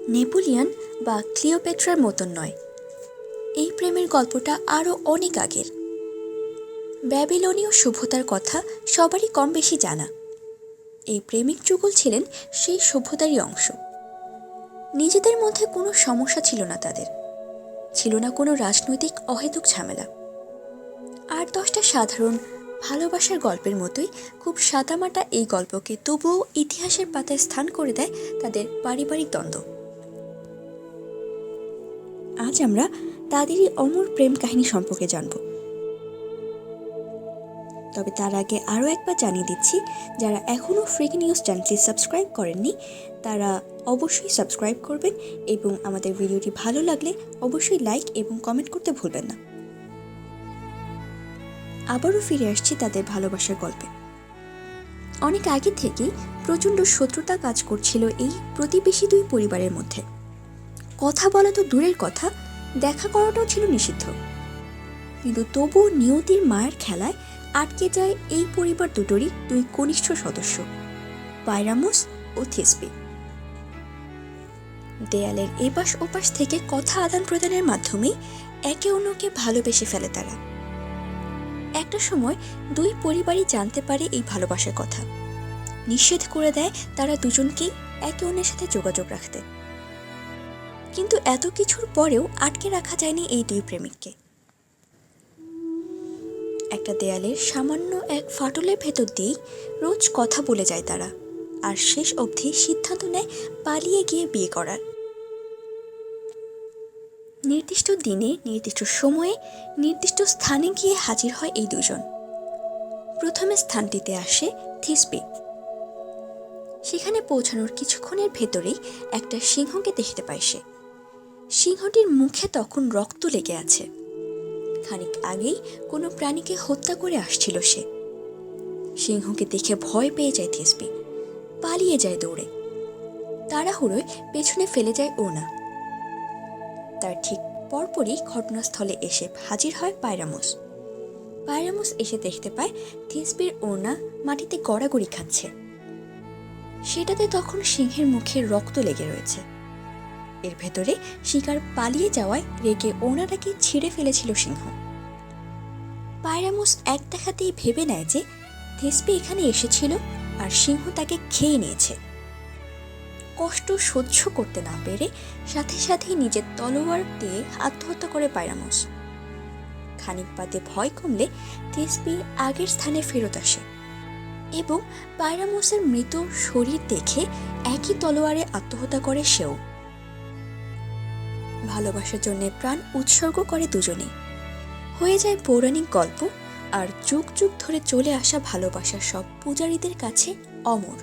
Napoleon বা ক্লিওপেট্রার মতন নয়, এই প্রেমের গল্পটা আরও অনেক আগের। ব্যাবিলনীয় সভ্যতার কথা সবারই কম বেশি জানা। এই প্রেমিক যুগল ছিলেন সেই সভ্যতারই অংশ। নিজেদের মধ্যে কোনো সমস্যা ছিল না তাদের, ছিল না কোনো রাজনৈতিক অহেতুক ঝামেলা। 8-10টা সাধারণ ভালোবাসার গল্পের মতোই খুব সাদামাটা এই গল্পকে তবুও ইতিহাসের পাতায় স্থান করে দেয় তাদের পারিবারিক দ্বন্দ্ব। আজ আমরা তাদেরই অমর প্রেম কাহিনী সম্পর্কে জানব। তবে তার আগে আরও একবার জানিয়ে দিচ্ছি, যারা এখনও ফ্রিক নিউজ চ্যানেলটি সাবস্ক্রাইব করেননি তারা অবশ্যই সাবস্ক্রাইব করবেন এবং আমাদের ভিডিওটি ভালো লাগলে অবশ্যই লাইক এবং কমেন্ট করতে ভুলবেন না। আবারও ফিরে আসছি তাদের ভালোবাসার গল্পে। অনেক আগে থেকেই প্রচণ্ড শত্রুতা কাজ করছিল এই প্রতিবেশী দুই পরিবারের মধ্যে। কথা বলা তো দূরের কথা, দেখা করাটাও ছিল নিষিদ্ধ। কিন্তু তবুও নিয়তির মায়ের খেলায় আটকে যায় এই পরিবার দুটোরই দুই কনিষ্ঠ সদস্য, পাইরামুস ও থেসপি। দেয়ালের এপাশ ওপাশ থেকে কথা আদান প্রদানের মাধ্যমেই একে অন্যকে ভালোবেসে ফেলে তারা। একটা সময় দুই পরিবারই জানতে পারে এই ভালোবাসার কথা, নিষেধ করে দেয় তারা দুজনকেই একে অন্যের সাথে যোগাযোগ রাখতে। কিন্তু এত কিছুর পরেও আটকে রাখা যায়নি এই দুই প্রেমিককে। একটা দেয়ালের সামান্য এক ফাটলের ভেতর দিয়েই রোজ কথা বলে যায় তারা, আর শেষ অবধি সিদ্ধান্ত নেয় পালিয়ে গিয়ে বিয়ে করার। নির্দিষ্ট দিনে, নির্দিষ্ট সময়ে, নির্দিষ্ট স্থানে গিয়ে হাজির হয় এই দুজন। প্রথমে স্থানটিতে আসে থেসপি। সেখানে পৌঁছানোর কিছুক্ষণের ভেতরেই একটা সিংহকে দেখতে পায় সে। সিংহটির মুখে তখন রক্ত লেগে আছে। খানিক আগেই কোনো প্রাণীকে হত্যা করে আসছিল সে। সিংহকে দেখে ভয় পেয়ে যায় থেসপি, পালিয়ে যায় দৌড়ে। তাড়াহুড়োয় পেছনে ফেলে যায় ওনা। তার ঠিক পরপরই ঘটনাস্থলে এসে হাজির হয় পাইরামুস। পাইরামুস এসে দেখতে পায় থেসপির ওনা মাটিতে গড়াগড়ি খাচ্ছে। সেটাতে তখন সিংহের মুখে রক্ত লেগে রয়েছে। এর ভেতরে শিকার পালিয়ে যাওয়ায় রেগে ওনাটাকে ছিঁড়ে ফেলেছিল সিংহ। পাইরামুস এক দেখাতেই ভেবে নেয় যে থেসপি এখানে এসেছিল আর সিংহ তাকে খেয়ে নিয়েছে। কষ্ট সহ্য করতে না পেরে সাথে সাথেই নিজের তলোয়ার দিয়ে আত্মহত্যা করে পাইরামুস। খানিক বাদে ভয় কমলে থেসপি আগের স্থানে ফেরত আসে এবং পাইরামুসের মৃত শরীর দেখে একই তলোয়ারে আত্মহত্যা করে সেও। ভালোবাসার জন্য প্রাণ উৎসর্গ করে দুজনে। হয়ে যায় পৌরাণিক গল্প আর যুগ যুগ ধরে চলে আসা ভালোবাসার সব পূজারীদের কাছে অমর।